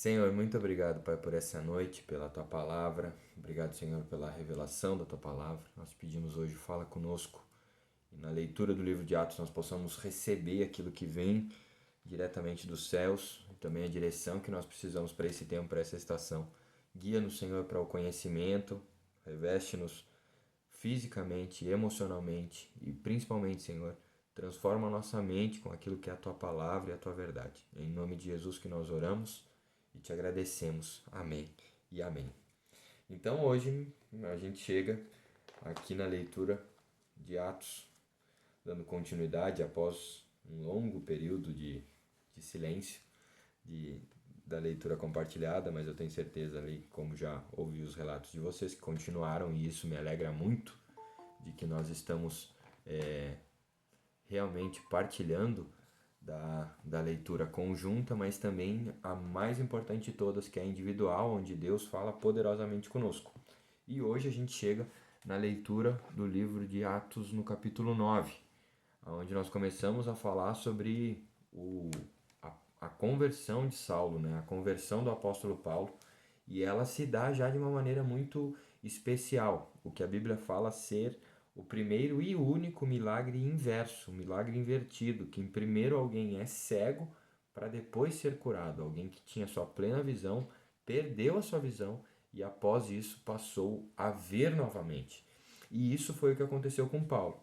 Senhor, muito obrigado, Pai, por essa noite, pela Tua palavra. Obrigado, Senhor, pela revelação da Tua palavra. Nós pedimos hoje, fala conosco. E na leitura do livro de Atos nós possamos receber aquilo que vem diretamente dos céus e também a direção que nós precisamos para esse tempo, para essa estação. Guia-nos, Senhor, para o conhecimento, reveste-nos fisicamente, emocionalmente e principalmente, Senhor, transforma a nossa mente com aquilo que é a Tua palavra e a Tua verdade. É em nome de Jesus que nós oramos e te agradecemos. Amém e amém. Então hoje a gente chega aqui na leitura de Atos, dando continuidade após um longo período de silêncio de, da leitura compartilhada, mas eu tenho certeza ali, como já ouvi os relatos de vocês, que continuaram e isso me alegra muito de que nós estamos realmente partilhando da leitura conjunta, mas também a mais importante de todas, que é a individual, onde Deus fala poderosamente conosco. E hoje a gente chega na leitura do livro de Atos no capítulo 9, onde nós começamos a falar sobre a conversão de Saulo, né? A conversão do apóstolo Paulo, e ela se dá já de uma maneira muito especial, o que a Bíblia fala ser o primeiro e único milagre inverso, um milagre invertido, que em primeiro alguém é cego para depois ser curado, alguém que tinha sua plena visão, perdeu a sua visão e após isso passou a ver novamente. E isso foi o que aconteceu com Paulo.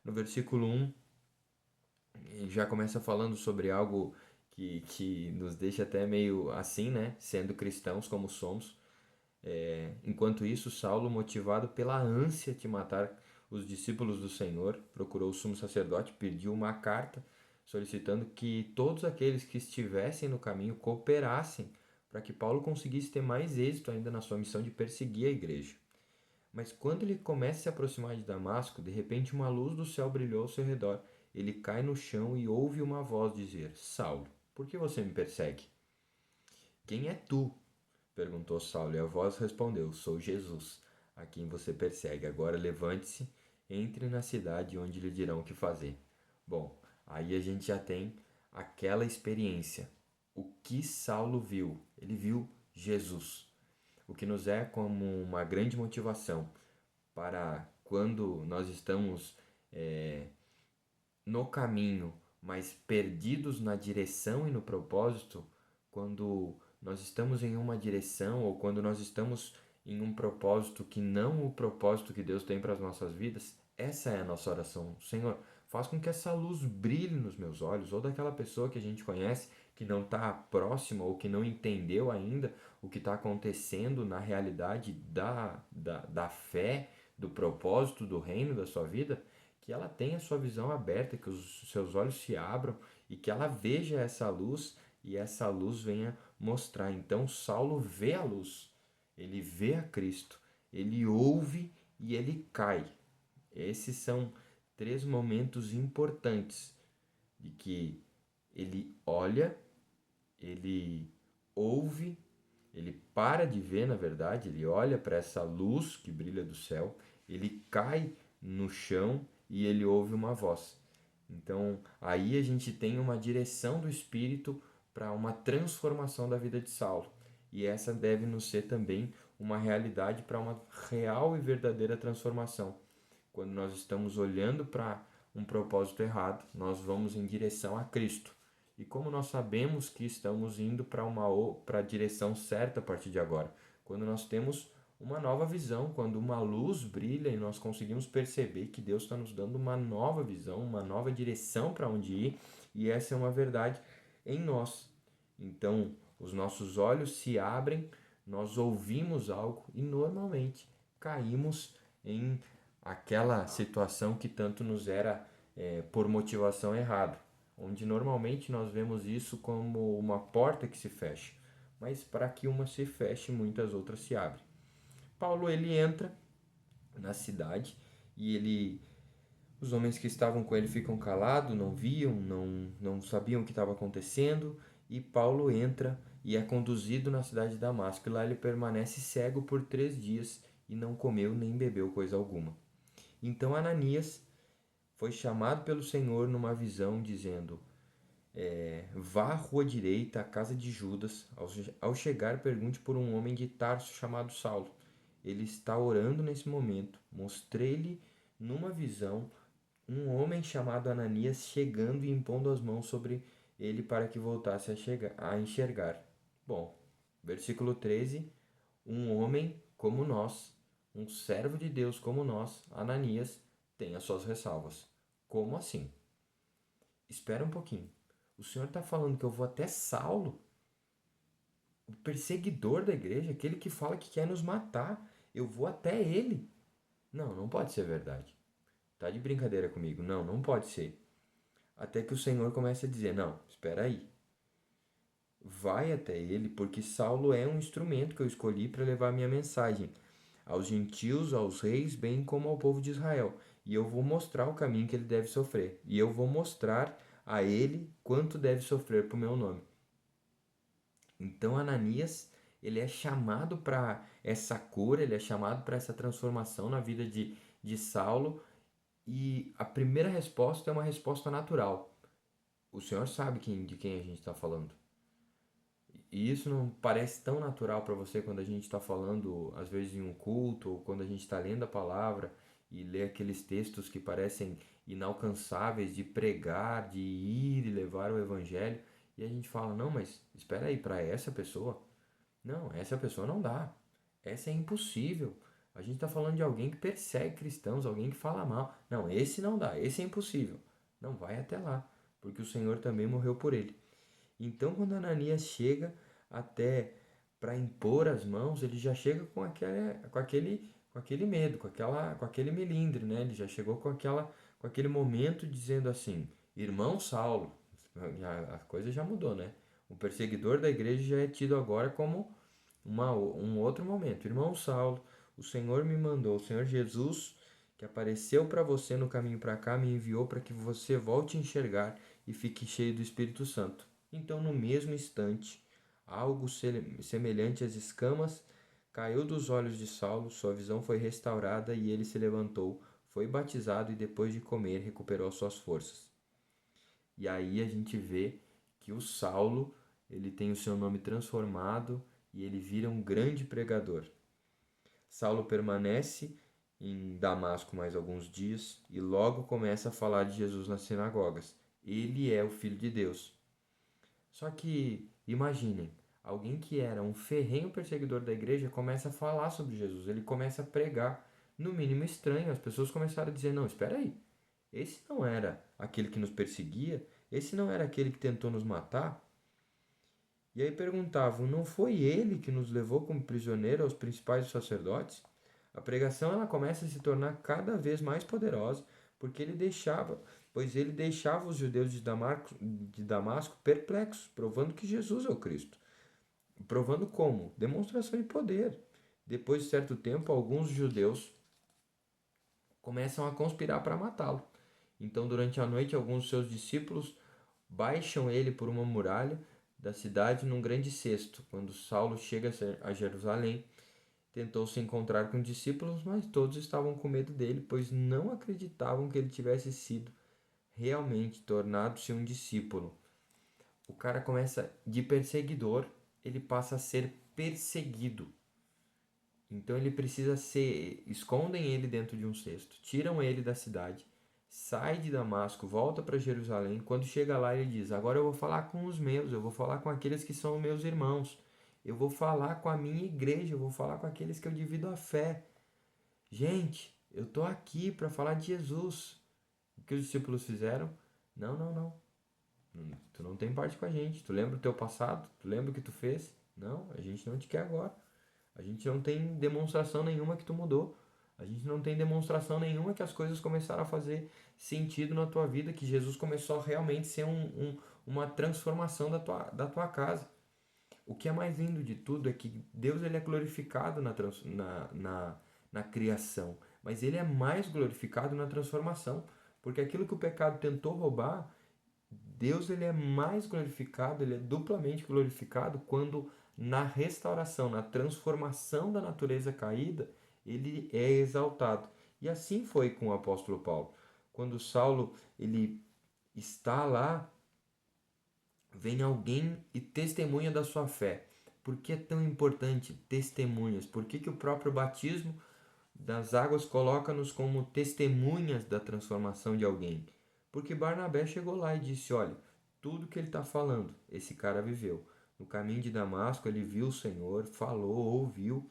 No versículo 1, ele já começa falando sobre algo que nos deixa até meio assim, né? Sendo cristãos como somos. Enquanto isso, Saulo, motivado pela ânsia de matar os discípulos do Senhor, procurou o sumo sacerdote, pediu uma carta solicitando que todos aqueles que estivessem no caminho cooperassem para que Paulo conseguisse ter mais êxito ainda na sua missão de perseguir a igreja. Mas quando ele começa a se aproximar de Damasco, de repente uma luz do céu brilhou ao seu redor. Ele cai no chão e ouve uma voz dizer: Saulo, por que você me persegue? Quem é tu? Perguntou Saulo, e a voz respondeu: Sou Jesus, a quem você persegue. Agora levante-se, entre na cidade onde lhe dirão o que fazer. Bom, aí a gente já tem aquela experiência. O que Saulo viu? Ele viu Jesus. O que nos é como uma grande motivação para quando nós estamos no caminho, mas perdidos na direção e no propósito, quando nós estamos em uma direção ou quando nós estamos em um propósito que não o propósito que Deus tem para as nossas vidas, essa é a nossa oração. Senhor, faz com que essa luz brilhe nos meus olhos, ou daquela pessoa que a gente conhece que não está próxima ou que não entendeu ainda o que está acontecendo na realidade da fé, do propósito do reino da sua vida, que ela tenha sua visão aberta, que os seus olhos se abram e que ela veja essa luz e essa luz venha mostrar. Então Saulo vê a luz, ele vê a Cristo, ele ouve e ele cai. Esses são três momentos importantes de que ele olha, ele ouve, ele para de ver, na verdade, ele olha para essa luz que brilha do céu, ele cai no chão e ele ouve uma voz. Então, aí a gente tem uma direção do Espírito para uma transformação da vida de Saulo. E essa deve nos ser também uma realidade para uma real e verdadeira transformação. Quando nós estamos olhando para um propósito errado, nós vamos em direção a Cristo. E como nós sabemos que estamos indo para a direção certa a partir de agora? Quando nós temos uma nova visão, quando uma luz brilha e nós conseguimos perceber que Deus está nos dando uma nova visão, uma nova direção para onde ir, e essa é uma verdade em nós. Então, os nossos olhos se abrem, nós ouvimos algo e normalmente caímos em aquela situação que tanto nos era por motivação errada, onde normalmente nós vemos isso como uma porta que se fecha, mas para que uma se feche, muitas outras se abrem. Paulo ele entra na cidade e os homens que estavam com ele ficam calados, não viam, não sabiam o que estava acontecendo, e Paulo entra e é conduzido na cidade de Damasco. E lá ele permanece cego por 3 dias e não comeu nem bebeu coisa alguma. Então Ananias foi chamado pelo Senhor numa visão, dizendo: Vá à rua direita, à casa de Judas. Ao chegar, pergunte por um homem de Tarso chamado Saulo. Ele está orando nesse momento. Mostrei-lhe numa visão um homem chamado Ananias chegando e impondo as mãos sobre ele para que voltasse a enxergar. Bom, versículo 13: um homem como nós, um servo de Deus como nós, Ananias, tem as suas ressalvas. Como assim? Espera um pouquinho. O senhor está falando que eu vou até Saulo, o perseguidor da igreja, aquele que fala que quer nos matar. Eu vou até ele. Não, não pode ser verdade. Tá de brincadeira comigo? Não, não pode ser. Até que o Senhor comece a dizer: não, espera aí. Vai até ele, porque Saulo é um instrumento que eu escolhi para levar minha mensagem aos gentios, aos reis, bem como ao povo de Israel. E eu vou mostrar o caminho que ele deve sofrer. E eu vou mostrar a ele quanto deve sofrer por meu nome. Então Ananias, ele é chamado para essa cura, ele é chamado para essa transformação na vida de Saulo. E a primeira resposta é uma resposta natural. O Senhor sabe de quem a gente está falando. E isso não parece tão natural para você quando a gente está falando, às vezes, em um culto, ou quando a gente está lendo a palavra e lê aqueles textos que parecem inalcançáveis de pregar, de ir e levar o evangelho, e a gente fala: não, mas espera aí, para essa pessoa? Não, essa pessoa não dá. Essa é impossível. A gente está falando de alguém que persegue cristãos, alguém que fala mal. Não, esse não dá, esse é impossível. Não vai até lá, porque o Senhor também morreu por ele. Então, quando Ananias chega até para impor as mãos, ele já chega com aquele medo, com aquele melindre, né? Ele já chegou com aquele momento dizendo assim: Irmão Saulo, a coisa já mudou, né? O perseguidor da igreja já é tido agora como um outro momento. Irmão Saulo, o Senhor me mandou, o Senhor Jesus, que apareceu para você no caminho para cá, me enviou para que você volte a enxergar e fique cheio do Espírito Santo. Então, no mesmo instante, algo semelhante às escamas caiu dos olhos de Saulo, sua visão foi restaurada e ele se levantou, foi batizado e depois de comer recuperou suas forças. E aí a gente vê que o Saulo, ele tem o seu nome transformado e ele vira um grande pregador. Saulo permanece em Damasco mais alguns dias e logo começa a falar de Jesus nas sinagogas. Ele é o Filho de Deus. Só que, imaginem, alguém que era um ferrenho perseguidor da igreja começa a falar sobre Jesus, ele começa a pregar, no mínimo estranho. As pessoas começaram a dizer: não, espera aí, esse não era aquele que nos perseguia, esse não era aquele que tentou nos matar. E aí perguntavam: não foi ele que nos levou como prisioneiro aos principais sacerdotes? A pregação ela começa a se tornar cada vez mais poderosa, porque pois ele deixava os judeus de Damasco perplexos, provando que Jesus é o Cristo. Provando como? Demonstração de poder. Depois de certo tempo, alguns judeus começam a conspirar para matá-lo. Então, durante a noite, alguns de seus discípulos baixam ele por uma muralha da cidade num grande cesto. Quando Saulo chega a Jerusalém, tentou se encontrar com os discípulos, mas todos estavam com medo dele, pois não acreditavam que ele tivesse sido realmente tornado-se um discípulo. O cara começa de perseguidor, ele passa a ser perseguido. Então ele precisa ser. Escondem ele dentro de um cesto, tiram ele da cidade, sai de Damasco, volta para Jerusalém. Quando chega lá, ele diz: agora eu vou falar com os meus, eu vou falar com aqueles que são meus irmãos, eu vou falar com a minha igreja, eu vou falar com aqueles que eu divido a fé. Gente, eu tô aqui para falar de Jesus. O que os discípulos fizeram? Não, não, não. Tu não tem parte com a gente. Tu lembra o teu passado? Tu lembra o que tu fez? Não, a gente não te quer agora. A gente não tem demonstração nenhuma que tu mudou. A gente não tem demonstração nenhuma que as coisas começaram a fazer sentido na tua vida, que Jesus começou a realmente ser uma transformação da tua casa. O que é mais lindo de tudo é que Deus ele é glorificado na criação, mas ele é mais glorificado na transformação, porque aquilo que o pecado tentou roubar, Deus ele é mais glorificado, ele é duplamente glorificado quando na restauração, na transformação da natureza caída, ele é exaltado. E assim foi com o apóstolo Paulo. Quando Saulo ele está lá vem alguém e testemunha da sua fé. Por que é tão importante testemunhas? Por que o próprio batismo das águas coloca-nos como testemunhas da transformação de alguém? Porque Barnabé chegou lá e disse: olha, tudo que ele está falando, esse cara viveu. No caminho de Damasco, ele viu o Senhor, falou, ouviu,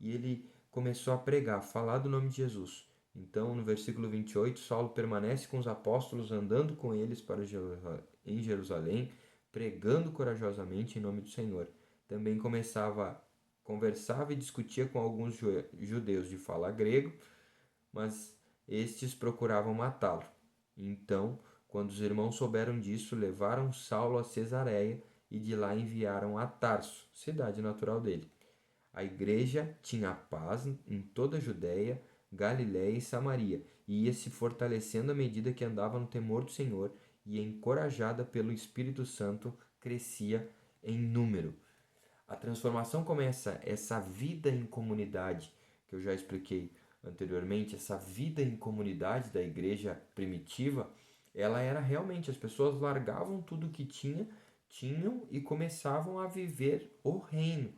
e ele começou a pregar, falar do nome de Jesus. Então, no versículo 28, Saulo permanece com os apóstolos, andando com eles em Jerusalém, pregando corajosamente em nome do Senhor. Também conversava e discutia com alguns judeus de fala grego, mas estes procuravam matá-lo. Então, quando os irmãos souberam disso, levaram Saulo a Cesareia e de lá enviaram a Tarso, cidade natural dele. A igreja tinha paz em toda a Judéia, Galiléia e Samaria, e ia se fortalecendo à medida que andava no temor do Senhor e, encorajada pelo Espírito Santo, crescia em número. A transformação começa, essa vida em comunidade, que eu já expliquei anteriormente, essa vida em comunidade da igreja primitiva, ela era realmente, as pessoas largavam tudo que tinham e começavam a viver o reino.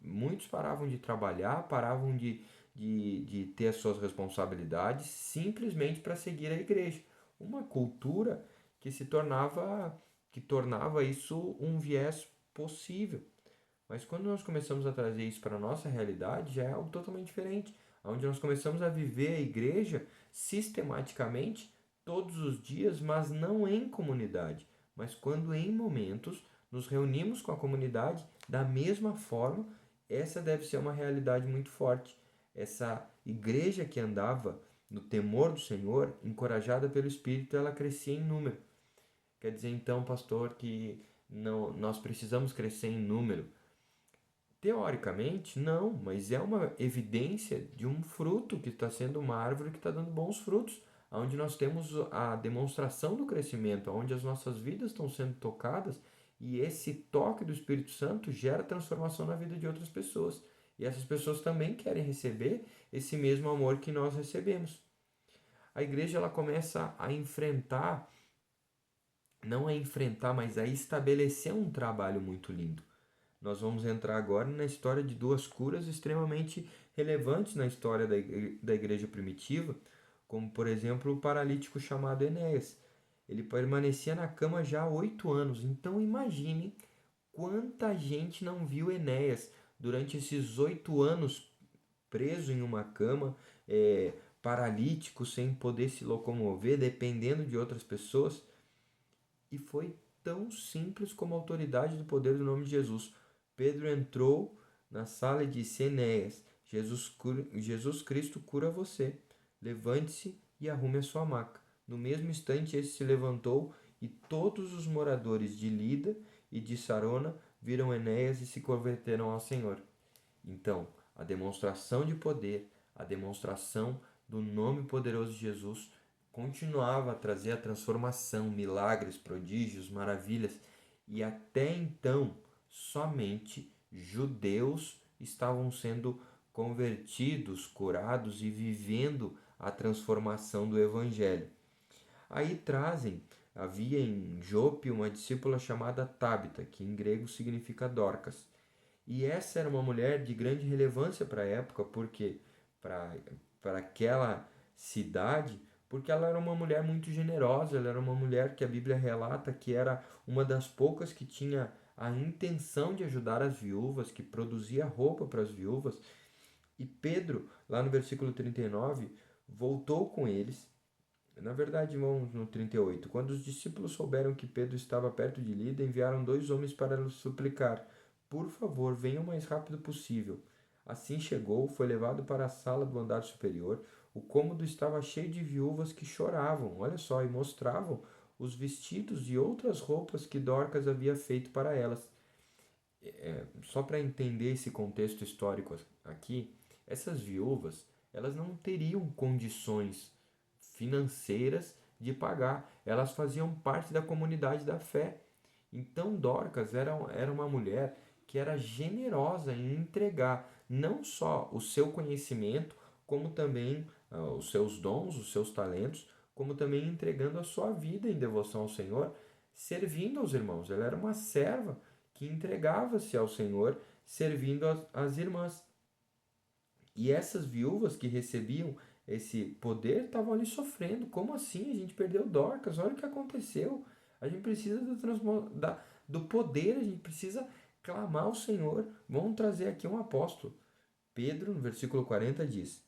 Muitos paravam de trabalhar, paravam de ter as suas responsabilidades simplesmente para seguir a igreja. Uma cultura que que tornava isso um viés possível. Mas quando nós começamos a trazer isso para a nossa realidade, já é algo totalmente diferente, onde nós começamos a viver a igreja sistematicamente todos os dias, mas não em comunidade, mas quando em momentos nos reunimos com a comunidade da mesma forma. Essa deve ser uma realidade muito forte. Essa igreja que andava no temor do Senhor, encorajada pelo Espírito, ela crescia em número. Quer dizer então, pastor, que não, nós precisamos crescer em número? Teoricamente, não, mas é uma evidência de um fruto que está sendo uma árvore que está dando bons frutos, onde nós temos a demonstração do crescimento, onde as nossas vidas estão sendo tocadas e esse toque do Espírito Santo gera transformação na vida de outras pessoas. E essas pessoas também querem receber esse mesmo amor que nós recebemos. A igreja ela começa a enfrentar, não a enfrentar, mas a estabelecer um trabalho muito lindo. Nós vamos entrar agora na história de duas curas extremamente relevantes na história da igreja primitiva, como por exemplo o paralítico chamado Enéas. Ele permanecia na cama já há 8 anos, então imagine quanta gente não viu Enéas durante esses 8 anos preso em uma cama, paralítico, sem poder se locomover, dependendo de outras pessoas. E foi tão simples como a autoridade do poder do nome de Jesus. Pedro entrou na sala e disse: Enéas, Jesus Cristo cura você. Levante-se e arrume a sua maca. No mesmo instante, ele se levantou e todos os moradores de Lida e de Sarona viram Enéas e se converteram ao Senhor. Então, a demonstração de poder, a demonstração do nome poderoso de Jesus continuava a trazer a transformação, milagres, prodígios, maravilhas, e até então somente judeus estavam sendo convertidos, curados e vivendo a transformação do evangelho. Aí havia em Jope uma discípula chamada Tábita, que em grego significa Dorcas. E essa era uma mulher de grande relevância para a época, porque para aquela cidade, porque ela era uma mulher muito generosa, ela era uma mulher que a Bíblia relata que era uma das poucas que tinha a intenção de ajudar as viúvas, que produzia roupa para as viúvas. E Pedro, lá no versículo 39, voltou com eles. Na verdade, vamos no 38. Quando os discípulos souberam que Pedro estava perto de Lida, enviaram 2 homens para lhe suplicar: por favor, venha o mais rápido possível. Assim chegou, foi levado para a sala do andar superior. O cômodo estava cheio de viúvas que choravam, olha só, e mostravam os vestidos e outras roupas que Dorcas havia feito para elas. Só para entender esse contexto histórico aqui, essas viúvas, elas não teriam condições financeiras de pagar. Elas faziam parte da comunidade da fé. Então Dorcas era uma mulher que era generosa em entregar não só o seu conhecimento, como também os seus dons, os seus talentos, como também entregando a sua vida em devoção ao Senhor. servindo aos irmãos. Ela era uma serva que entregava-se ao Senhor, servindo as irmãs. E essas viúvas que recebiam esse poder estavam ali sofrendo. Como assim? A gente perdeu Dorcas, olha o que aconteceu. A gente precisa do poder, a gente precisa clamar ao Senhor. Vamos trazer aqui um apóstolo. Pedro, no versículo 40, diz: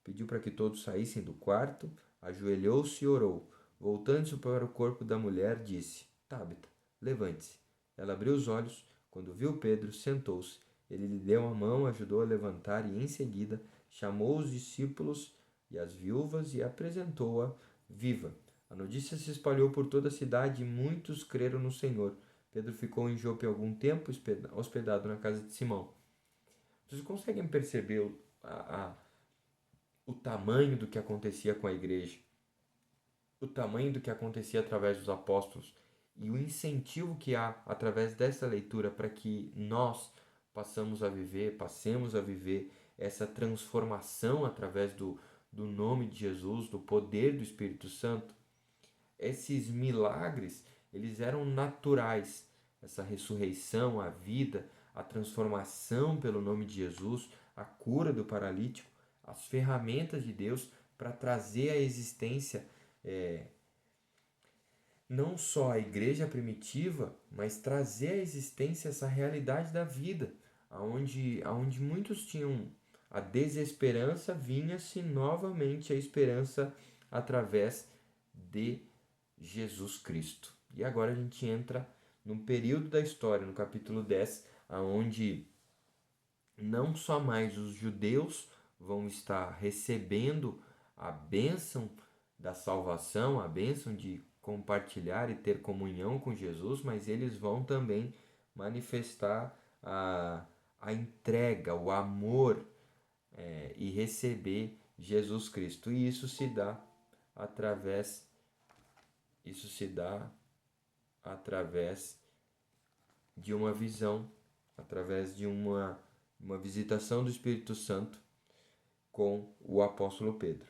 pediu para que todos saíssem do quarto, ajoelhou-se e orou. Voltando-se para o corpo da mulher, disse: Tabita, levante-se. Ela abriu os olhos. Quando viu Pedro, sentou-se. Ele lhe deu a mão, ajudou a levantar e, em seguida, chamou os discípulos e as viúvas e apresentou-a viva. A notícia se espalhou por toda a cidade e muitos creram no Senhor. Pedro ficou em Jope algum tempo, hospedado na casa de Simão. Vocês conseguem perceber o tamanho do que acontecia com a igreja, o tamanho do que acontecia através dos apóstolos e o incentivo que há através dessa leitura para que nós passemos a viver essa transformação através do nome de Jesus, do poder do Espírito Santo. Esses milagres, eles eram naturais. Essa ressurreição, a vida, a transformação pelo nome de Jesus, a cura do paralítico, as ferramentas de Deus para trazer à existência não só a igreja primitiva, mas trazer à existência essa realidade da vida, aonde muitos tinham a desesperança, vinha-se novamente a esperança através de Jesus Cristo. E agora a gente entra num período da história, no capítulo 10, aonde não só mais os judeus vão estar recebendo a bênção da salvação, a bênção de compartilhar e ter comunhão com Jesus, mas eles vão também manifestar a entrega, o amor e receber Jesus Cristo. E isso se dá através de uma visão, através de uma visitação do Espírito Santo com o apóstolo Pedro.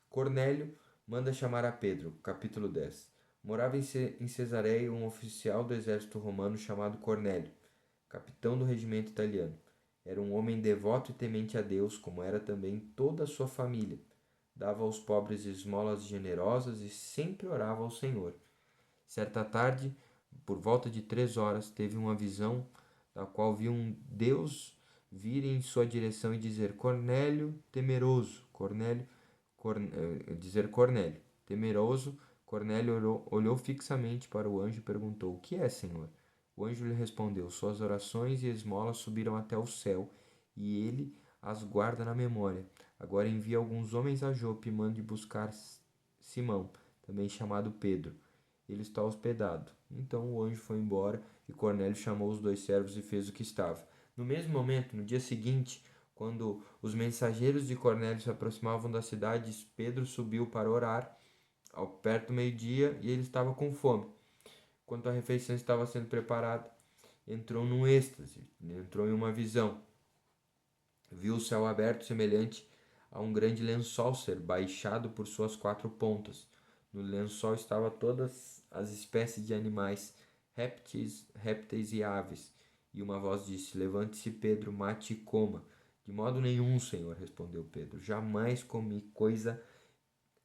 Cornélio manda chamar a Pedro, capítulo 10. Morava em Cesareia um oficial do exército romano chamado Cornélio, capitão do regimento italiano. Era um homem devoto e temente a Deus, como era também toda a sua família. Dava aos pobres esmolas generosas e sempre orava ao Senhor. Certa tarde, por volta de 3 horas, teve uma visão da qual viu um Deus vir em sua direção e dizer: Cornélio, temeroso. Dizer Cornélio, temeroso. Cornélio olhou fixamente para o anjo e perguntou: O que é, Senhor? O anjo lhe respondeu: Suas orações e esmolas subiram até o céu, e ele as guarda na memória. Agora envia alguns homens a Jope e mande buscar Simão, também chamado Pedro. Ele está hospedado. Então o anjo foi embora e Cornélio chamou os 2 servos e fez o que estava. No mesmo momento, no dia seguinte, quando os mensageiros de Cornélio se aproximavam da cidade, Pedro subiu para orar ao perto do meio-dia e ele estava com fome. Enquanto a refeição estava sendo preparada, entrou num êxtase, entrou em uma visão. Viu o céu aberto semelhante a um grande lençol ser baixado por suas 4 pontas. No lençol estavam todas as espécies de animais, répteis e aves. E uma voz disse: Levante-se, Pedro, mate e coma. De modo nenhum, Senhor, respondeu Pedro. Jamais comi coisa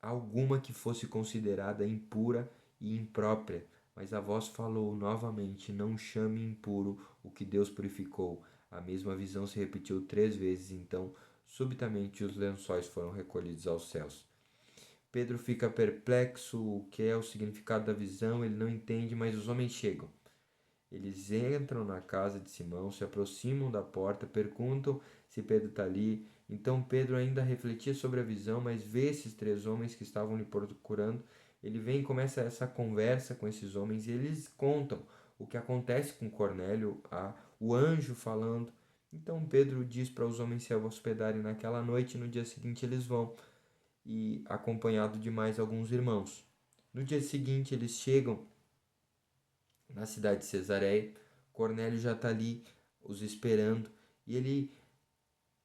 alguma que fosse considerada impura e imprópria. Mas a voz falou novamente: Não chame impuro o que Deus purificou. A mesma visão se repetiu 3 vezes, então, subitamente, os lençóis foram recolhidos aos céus. Pedro fica perplexo, o que é o significado da visão, ele não entende, mas os homens chegam. Eles entram na casa de Simão, se aproximam da porta, perguntam se Pedro está ali. Então Pedro ainda refletia sobre a visão, mas vê esses 3 homens que estavam lhe procurando. Ele vem e começa essa conversa com esses homens e eles contam o que acontece com Cornélio, o anjo falando. Então Pedro diz para os homens se hospedarem naquela noite e no dia seguinte eles vão, e acompanhado de mais alguns irmãos. No dia seguinte eles chegam na cidade de Cesareia. Cornélio já está ali os esperando e ele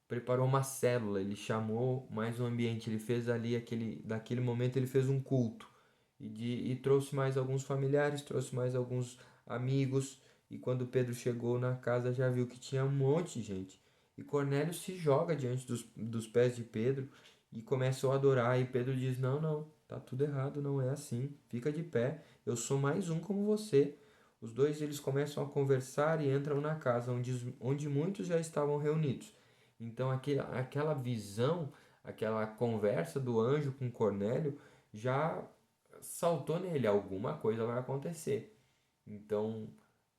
preparou uma célula, ele chamou mais um ambiente, ele fez ali daquele momento ele fez um culto. e trouxe mais alguns familiares, trouxe mais alguns amigos. E quando Pedro chegou na casa, já viu que tinha um monte de gente. E Cornélio se joga diante dos pés de Pedro e começou a adorar. E Pedro diz: Não, não, tá tudo errado, não é assim. Fica de pé, eu sou mais um como você. Os dois eles começam a conversar e entram na casa onde muitos já estavam reunidos. Então aquela visão, aquela conversa do anjo com Cornélio já saltou nele, alguma coisa vai acontecer. Então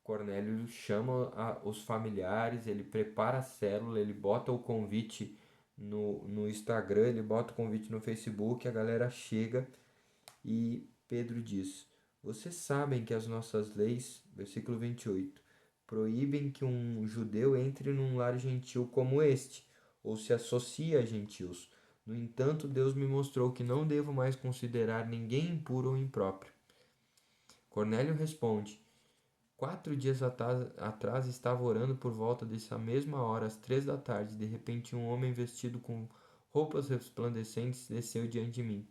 Cornélio chama os familiares, ele prepara a célula, ele bota o convite no Instagram, ele bota o convite no Facebook, a galera chega e Pedro diz: Vocês sabem que as nossas leis, versículo 28, proíbem que um judeu entre num lar gentil como este, ou se associe a gentios. No entanto, Deus me mostrou que não devo mais considerar ninguém impuro ou impróprio. Cornélio responde: 4 dias atrás estava orando por volta dessa mesma hora, às 3 da tarde. De repente, um homem vestido com roupas resplandecentes desceu diante de mim.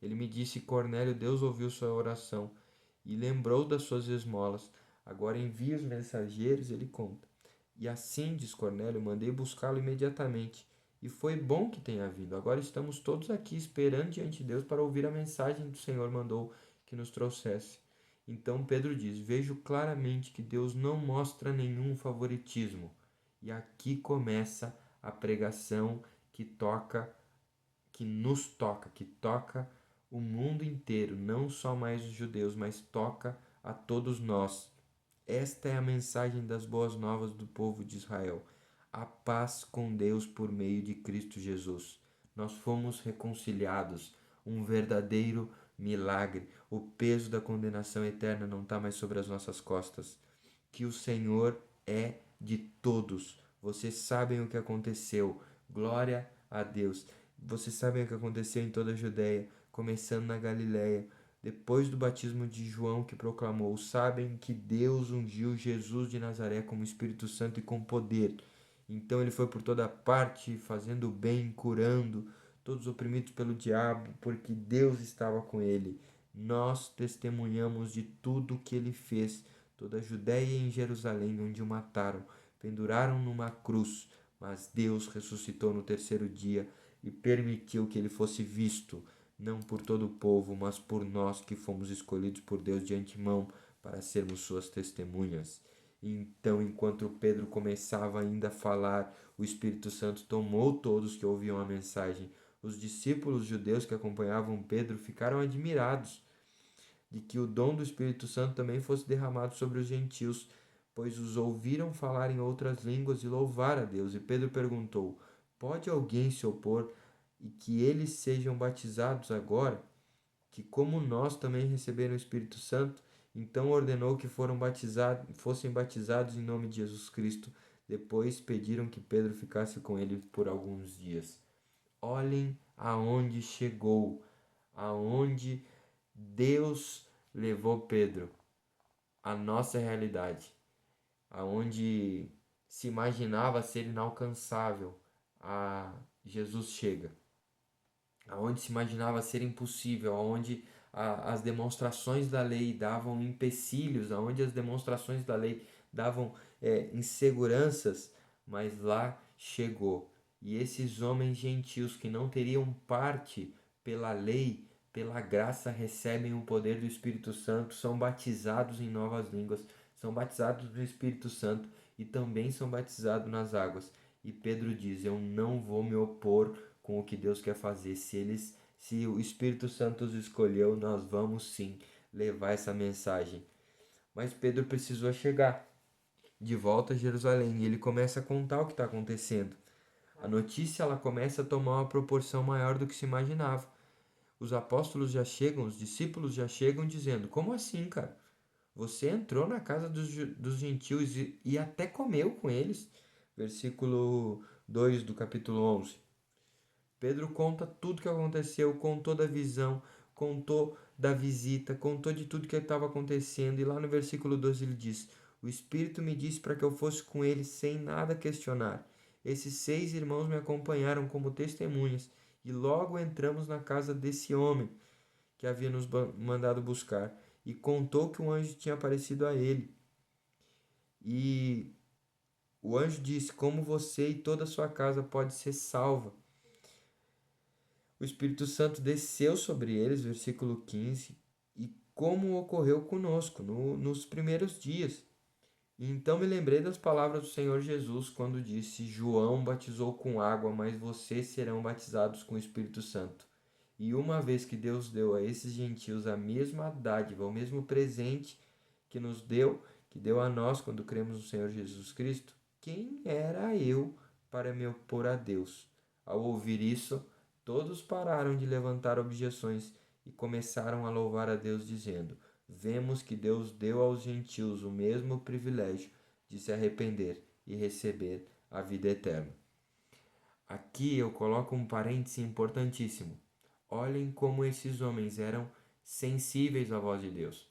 Ele me disse: Cornélio, Deus ouviu sua oração e lembrou das suas esmolas. Agora envia os mensageiros, ele conta. E assim, diz Cornélio, mandei buscá-lo imediatamente. E foi bom que tenha vindo. Agora estamos todos aqui esperando diante de Deus para ouvir a mensagem que o Senhor mandou que nos trouxesse. Então Pedro diz: Vejo claramente que Deus não mostra nenhum favoritismo. E aqui começa a pregação que toca, que toca o mundo inteiro, não só mais os judeus, mas toca a todos nós. Esta é a mensagem das boas novas do povo de Israel. A paz com Deus por meio de Cristo Jesus. Nós fomos reconciliados, um verdadeiro milagre. O peso da condenação eterna não está mais sobre as nossas costas. Que o Senhor é de todos. Vocês sabem o que aconteceu. Glória a Deus. Vocês sabem o que aconteceu em toda a Judéia, começando na Galiléia, depois do batismo de João que proclamou: Sabem que Deus ungiu Jesus de Nazaré como Espírito Santo e com poder. Então ele foi por toda parte, fazendo bem, curando todos oprimidos pelo diabo, porque Deus estava com ele. Nós testemunhamos de tudo o que ele fez, toda a Judéia e em Jerusalém, onde o mataram, penduraram numa cruz, mas Deus ressuscitou no terceiro dia e permitiu que ele fosse visto, não por todo o povo, mas por nós que fomos escolhidos por Deus de antemão para sermos suas testemunhas. Então, enquanto Pedro começava ainda a falar, o Espírito Santo tomou todos que ouviam a mensagem. Os discípulos judeus que acompanhavam Pedro ficaram admirados de que o dom do Espírito Santo também fosse derramado sobre os gentios, pois os ouviram falar em outras línguas e louvar a Deus. E Pedro perguntou: Pode alguém se opor e que eles sejam batizados agora, que como nós também receberam o Espírito Santo? Então ordenou que fossem batizados em nome de Jesus Cristo. Depois pediram que Pedro ficasse com ele por alguns dias. Olhem aonde chegou, aonde Deus levou Pedro, a nossa realidade, aonde se imaginava ser inalcançável, a Jesus chega. Aonde se imaginava ser impossível, aonde as demonstrações da lei davam empecilhos, aonde as demonstrações da lei davam inseguranças, mas lá chegou. E esses homens gentios que não teriam parte pela lei, pela graça, recebem o poder do Espírito Santo, são batizados em novas línguas, são batizados do Espírito Santo e também são batizados nas águas. E Pedro diz: Eu não vou me opor com o que Deus quer fazer. Se o Espírito Santo os escolheu, nós vamos sim levar essa mensagem. Mas Pedro precisou chegar de volta a Jerusalém e ele começa a contar o que está acontecendo. A notícia ela começa a tomar uma proporção maior do que se imaginava. Os apóstolos já chegam, os discípulos já chegam dizendo: Como assim, cara? Você entrou na casa dos gentios e até comeu com eles. Versículo 2 do capítulo 11. Pedro conta tudo o que aconteceu, contou da visão, contou da visita, contou de tudo que estava acontecendo. E lá no versículo 12 ele diz: O Espírito me disse para que eu fosse com ele sem nada questionar. Esses 6 irmãos me acompanharam como testemunhas, e logo entramos na casa desse homem. que havia nos mandado buscar, e contou que um anjo tinha aparecido a ele. E o anjo disse: Como você e toda a sua casa pode ser salva? O Espírito Santo desceu sobre eles, versículo 15, e como ocorreu conosco nos primeiros dias. E então me lembrei das palavras do Senhor Jesus quando disse: João batizou com água, mas vocês serão batizados com o Espírito Santo. E uma vez que Deus deu a esses gentios a mesma dádiva, o mesmo presente que nos deu, que deu a nós quando cremos no Senhor Jesus Cristo, quem era eu para me opor a Deus? Ao ouvir isso, todos pararam de levantar objeções e começaram a louvar a Deus, dizendo: Vemos que Deus deu aos gentios o mesmo privilégio de se arrepender e receber a vida eterna. Aqui eu coloco um parêntese importantíssimo. Olhem como esses homens eram sensíveis à voz de Deus.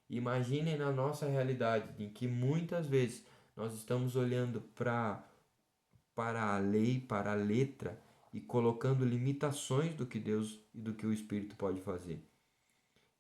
Imaginem na nossa realidade, em que muitas vezes nós estamos olhando para a lei, para a letra e colocando limitações do que Deus e do que o Espírito pode fazer.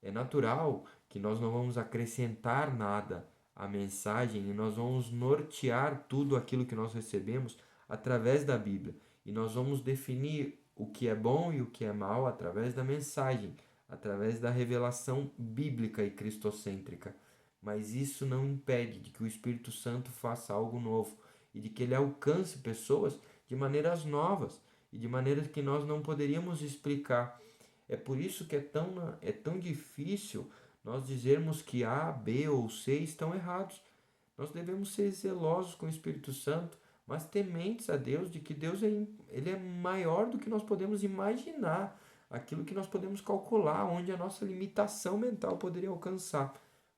É natural que nós não vamos acrescentar nada à mensagem e nós vamos nortear tudo aquilo que nós recebemos através da Bíblia. E nós vamos definir o que é bom e o que é mal através da mensagem, através da revelação bíblica e cristocêntrica. Mas isso não impede de que o Espírito Santo faça algo novo e de que ele alcance pessoas de maneiras novas e de maneiras que nós não poderíamos explicar. É por isso que é tão difícil nós dizermos que A, B ou C estão errados. Nós devemos ser zelosos com o Espírito Santo, mas tementes a Deus de que Deus ele é maior do que nós podemos imaginar, aquilo que nós podemos calcular, onde a nossa limitação mental poderia alcançar.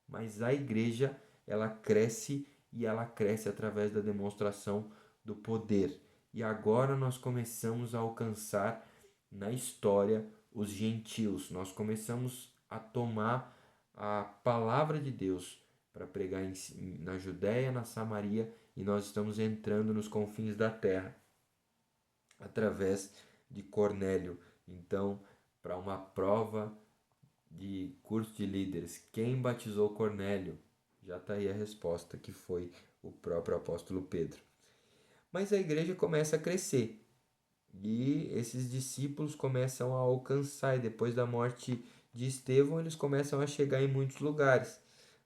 Mas a igreja, ela cresce e ela cresce através da demonstração do poder. E agora nós começamos a alcançar na história os gentios. Nós começamos a tomar a palavra de Deus para pregar na Judéia, na Samaria, e nós estamos entrando nos confins da terra através de Cornélio. Então, para uma prova de curso de líderes, quem batizou Cornélio? Já está aí a resposta, que foi o próprio apóstolo Pedro. Mas a igreja começa a crescer. E esses discípulos começam a alcançar, e depois da morte de Estevão, eles começam a chegar em muitos lugares.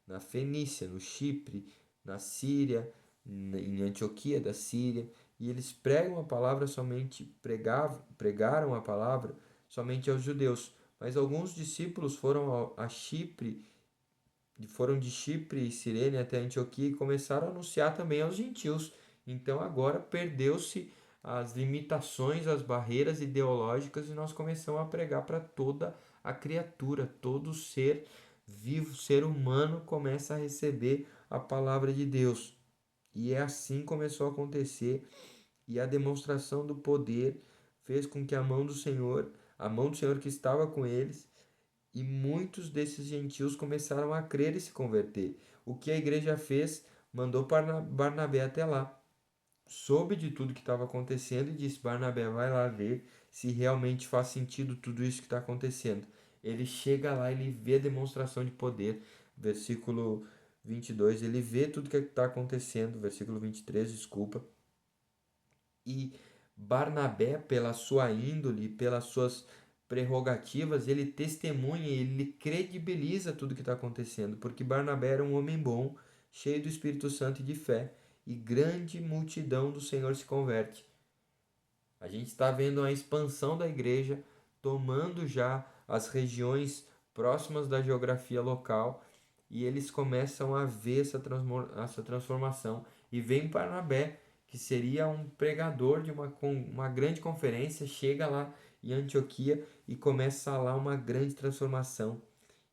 Na Fenícia, no Chipre, na Síria, em Antioquia da Síria. E eles pregam a palavra somente, pregaram a palavra somente aos judeus. Mas alguns discípulos a Chipre, foram de Chipre e Cirene até Antioquia e começaram a anunciar também aos gentios. Então agora perdeu-se as limitações, as barreiras ideológicas e nós começamos a pregar para toda a criatura, todo ser vivo, ser humano começa a receber a palavra de Deus. E é assim que começou a acontecer, e a demonstração do poder fez com que a mão do Senhor que estava com eles, e muitos desses gentios começaram a crer e se converter. O que a igreja fez? Mandou Barnabé até lá. Soube de tudo que estava acontecendo e disse: Barnabé, vai lá ver se realmente faz sentido tudo isso que está acontecendo. Ele chega lá, ele vê a demonstração de poder. Versículo 22, ele vê tudo que está acontecendo. Versículo 23, desculpa. E Barnabé, pela sua índole, pelas suas prerrogativas, ele testemunha, ele credibiliza tudo que está acontecendo, porque Barnabé era um homem bom, cheio do Espírito Santo e de fé, e grande multidão do Senhor se converte. A gente está vendo a expansão da igreja, tomando já as regiões próximas da geografia local, e eles começam a ver essa transformação. E vem Barnabé, que seria um pregador de uma grande conferência, chega lá em Antioquia e começa lá uma grande transformação.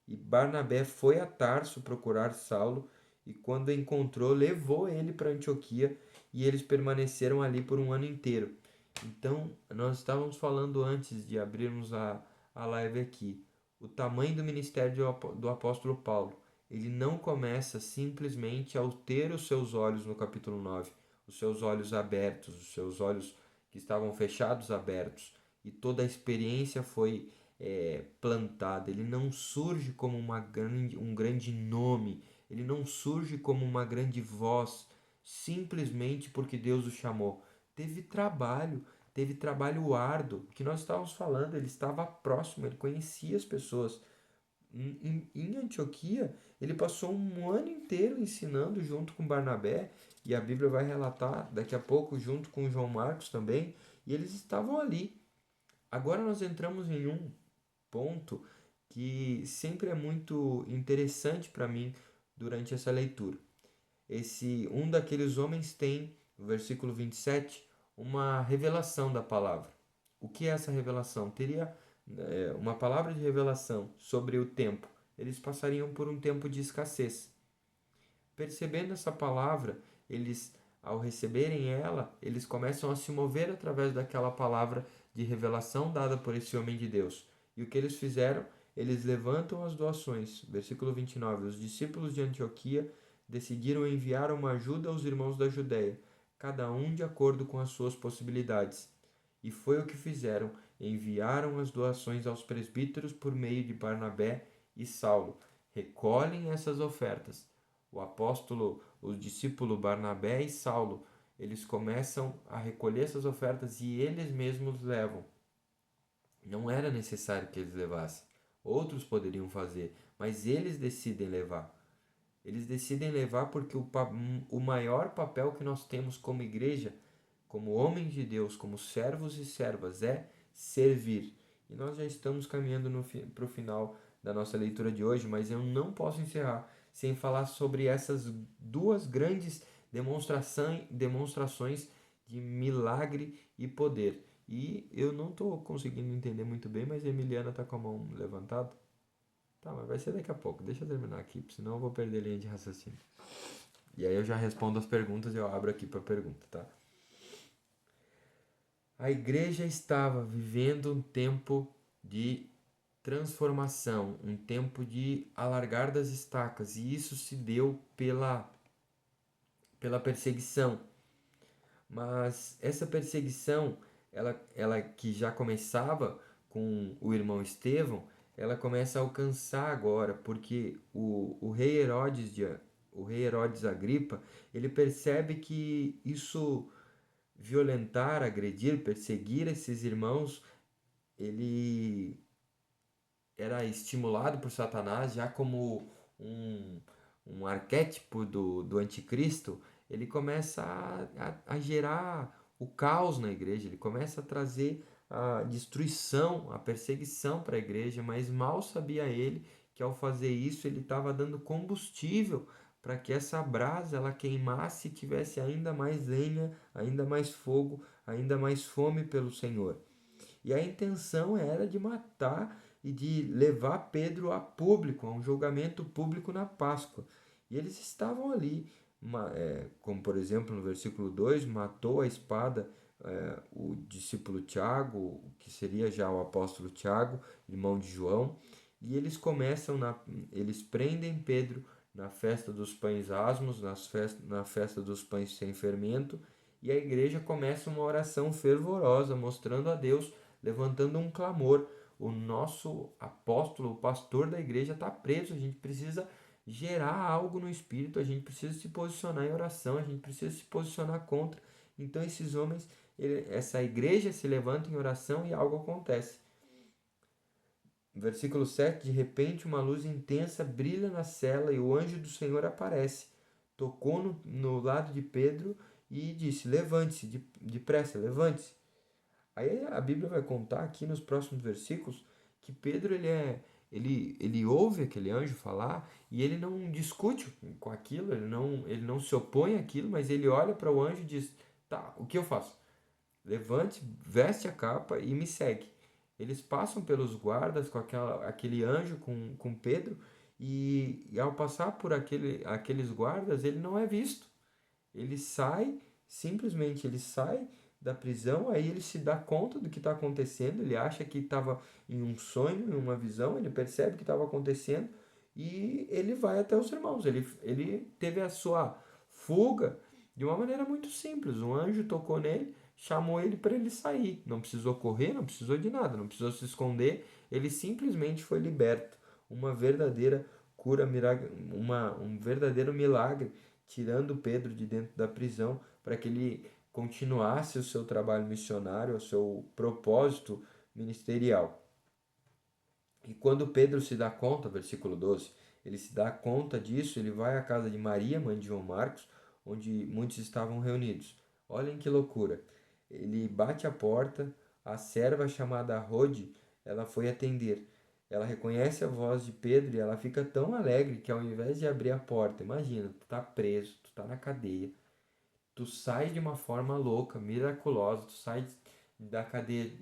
E Barnabé foi a Tarso procurar Saulo, e quando encontrou, levou ele para Antioquia, e eles permaneceram ali por um ano inteiro. Então, nós estávamos falando antes de abrirmos a live aqui, o tamanho do ministério do apóstolo Paulo. Ele não começa simplesmente ao ter os seus olhos no capítulo 9, os seus olhos abertos, os seus olhos que estavam fechados abertos, e toda a experiência foi plantado, ele não surge como um grande nome, ele não surge como uma grande voz, simplesmente porque Deus o chamou. Teve trabalho árduo, que nós estávamos falando, ele estava próximo, ele conhecia as pessoas. Em Antioquia, ele passou um ano inteiro ensinando junto com Barnabé, e a Bíblia vai relatar daqui a pouco, junto com João Marcos também, e eles estavam ali. Agora nós entramos em um ponto que sempre é muito interessante para mim durante essa leitura. Um daqueles homens tem, no versículo 27, uma revelação da palavra. O que é essa revelação? Teria uma palavra de revelação sobre o tempo. Eles passariam por um tempo de escassez. Percebendo essa palavra, ao receberem ela, eles começam a se mover através daquela palavra de revelação dada por esse homem de Deus. E o que eles fizeram? Eles levantam as doações. Versículo 29. Os discípulos de Antioquia decidiram enviar uma ajuda aos irmãos da Judéia, cada um de acordo com as suas possibilidades. E foi o que fizeram. Enviaram as doações aos presbíteros por meio de Barnabé e Saulo. Recolhem essas ofertas. O discípulo Barnabé e Saulo, eles começam a recolher essas ofertas e eles mesmos levam. Não era necessário que eles levassem. Outros poderiam fazer, mas eles decidem levar. Eles decidem levar porque o maior papel que nós temos como igreja, como homens de Deus, como servos e servas, é servir. E nós já estamos caminhando para o final da nossa leitura de hoje, mas eu não posso encerrar sem falar sobre essas duas grandes demonstrações de milagre e poder. E eu não estou conseguindo entender muito bem, mas a Emiliana está com a mão levantada. Tá, mas vai ser daqui a pouco. Deixa eu terminar aqui, senão eu vou perder a linha de raciocínio. E aí eu já respondo as perguntas e eu abro aqui para pergunta, tá? A igreja estava vivendo um tempo de transformação, um tempo de alargar das estacas, e isso se deu pela perseguição. Mas essa perseguição, ela que já começava com o irmão Estevão, ela começa a alcançar agora, porque o rei Herodes Agripa, ele percebe que isso violentar, agredir, perseguir esses irmãos, ele era estimulado por Satanás já como um, um arquétipo do anticristo. Ele começa a gerar o caos na igreja, ele começa a trazer a destruição, a perseguição para a igreja, mas mal sabia ele que ao fazer isso ele estava dando combustível para que essa brasa ela queimasse e tivesse ainda mais lenha, ainda mais fogo, ainda mais fome pelo Senhor. E a intenção era de matar e de levar Pedro a público, a um julgamento público na Páscoa. E eles estavam ali, como por exemplo no versículo 2, matou a espada o discípulo Tiago, que seria já o apóstolo Tiago, irmão de João, e eles prendem Pedro na festa dos pães asmos, na festa dos pães sem fermento, e a igreja começa uma oração fervorosa, mostrando a Deus, levantando um clamor. O nosso apóstolo, o pastor da igreja está preso, a gente precisa gerar algo no espírito, a gente precisa se posicionar em oração, a gente precisa se posicionar contra. Então esses homens, essa igreja se levanta em oração e algo acontece. Versículo 7, de repente uma luz intensa brilha na cela e o anjo do Senhor aparece. Tocou no lado de Pedro e disse, levante-se, depressa, levante-se. Aí a Bíblia vai contar aqui nos próximos versículos que Pedro ele ouve aquele anjo falar e ele não discute com aquilo, ele não se opõe àquilo, mas ele olha para o anjo e diz, tá, o que eu faço? Levante, veste a capa e me segue. Eles passam pelos guardas com aquele anjo com Pedro e ao passar por aqueles guardas ele não é visto. Ele sai, simplesmente ele sai da prisão, aí ele se dá conta do que está acontecendo, ele acha que estava em um sonho, em uma visão, ele percebe o que estava acontecendo e ele vai até os irmãos. Ele teve a sua fuga de uma maneira muito simples. Um anjo tocou nele, chamou ele para ele sair. Não precisou correr, não precisou de nada, não precisou se esconder, ele simplesmente foi liberto. Uma verdadeira cura, um verdadeiro milagre, tirando Pedro de dentro da prisão para que ele continuasse o seu trabalho missionário, o seu propósito ministerial. E quando Pedro se dá conta, versículo 12, ele se dá conta disso, ele vai à casa de Maria, mãe de João Marcos, onde muitos estavam reunidos. Olhem que loucura. Ele bate a porta, a serva chamada Rode, ela foi atender. Ela reconhece a voz de Pedro e ela fica tão alegre que ao invés de abrir a porta, imagina, tu tá preso, tu tá na cadeia, tu sai de uma forma louca, miraculosa, tu sai da cadeia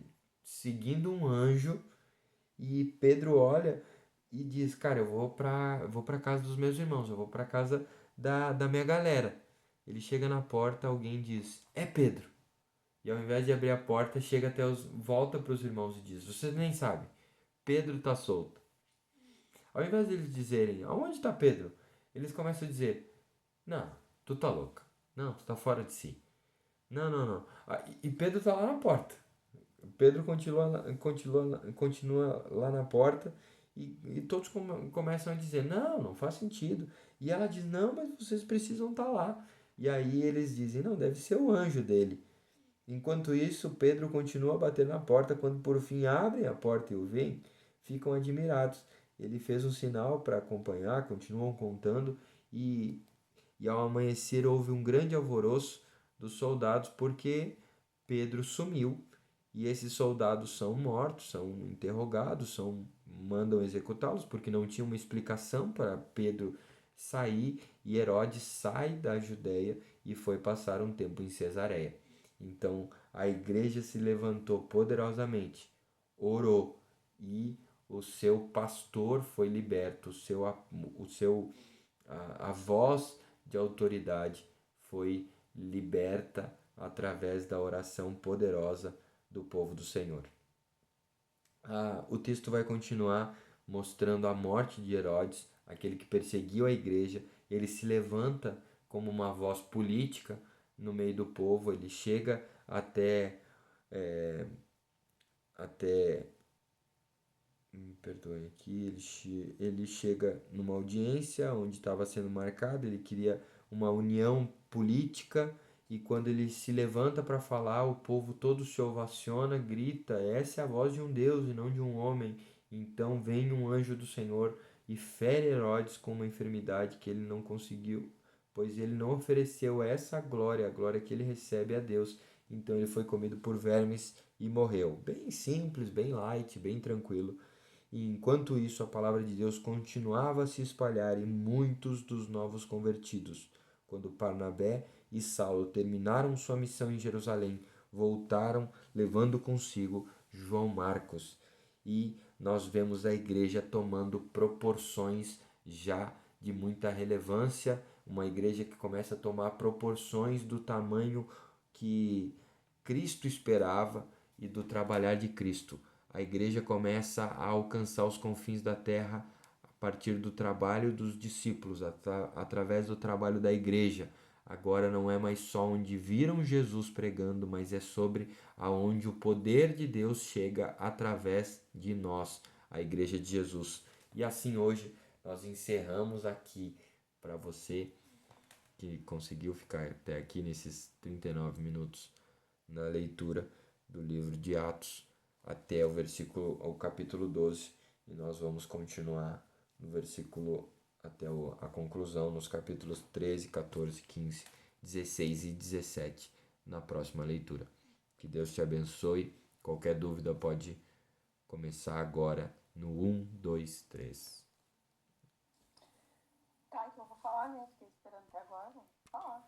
seguindo um anjo e Pedro olha e diz: Cara, eu vou para casa dos meus irmãos, eu vou para casa da minha galera. Ele chega na porta, alguém diz: É Pedro. E ao invés de abrir a porta, chega volta para os irmãos e diz: Vocês nem sabem, Pedro está solto. Ao invés de eles dizerem: Aonde está Pedro? Eles começam a dizer: Não, tu tá louca. Não, tu tá fora de si. Não, não, não. E Pedro está lá na porta. Pedro continua lá na porta e todos começam a dizer: Não, não faz sentido. E ela diz: Não, mas vocês precisam estar lá. E aí eles dizem: Não, deve ser o anjo dele. Enquanto isso, Pedro continua a bater na porta. Quando por fim abrem a porta e o veem, ficam admirados. Ele fez um sinal para acompanhar, continuam contando, e, e ao amanhecer houve um grande alvoroço dos soldados porque Pedro sumiu e esses soldados são mortos, são interrogados, mandam executá-los porque não tinha uma explicação para Pedro sair e Herodes sai da Judéia e foi passar um tempo em Cesareia. Então a igreja se levantou poderosamente, orou e o seu pastor foi liberto, a voz de autoridade foi liberta através da oração poderosa do povo do Senhor. O texto vai continuar mostrando a morte de Herodes, aquele que perseguiu a igreja. Ele se levanta como uma voz política no meio do povo, ele chega até me perdoem aqui, ele chega numa audiência onde estava sendo marcado, ele queria uma união política e quando ele se levanta para falar, o povo todo se ovaciona, grita: Essa é a voz de um Deus e não de um homem. Então vem um anjo do Senhor e fere Herodes com uma enfermidade que ele não conseguiu, pois ele não ofereceu essa glória, a glória que ele recebe a Deus. Então ele foi comido por vermes e morreu. Bem simples, bem light, bem tranquilo. E enquanto isso, a palavra de Deus continuava a se espalhar e muitos dos novos convertidos, quando Barnabé e Saulo terminaram sua missão em Jerusalém, voltaram levando consigo João Marcos. E nós vemos a igreja tomando proporções já de muita relevância, uma igreja que começa a tomar proporções do tamanho que Cristo esperava e do trabalhar de Cristo. A igreja começa a alcançar os confins da terra a partir do trabalho dos discípulos, através do trabalho da igreja. Agora não é mais só onde viram Jesus pregando, mas é sobre aonde o poder de Deus chega através de nós, a igreja de Jesus. E assim hoje nós encerramos aqui para você que conseguiu ficar até aqui nesses 39 minutos na leitura do livro de Atos até o capítulo 12 e nós vamos continuar no versículo até a conclusão nos capítulos 13, 14, 15, 16 e 17 na próxima leitura. Que Deus te abençoe. Qualquer dúvida pode começar agora no 1, 2, 3. Tá, então eu vou falar, né? Fiquei esperando até agora. Vou falar.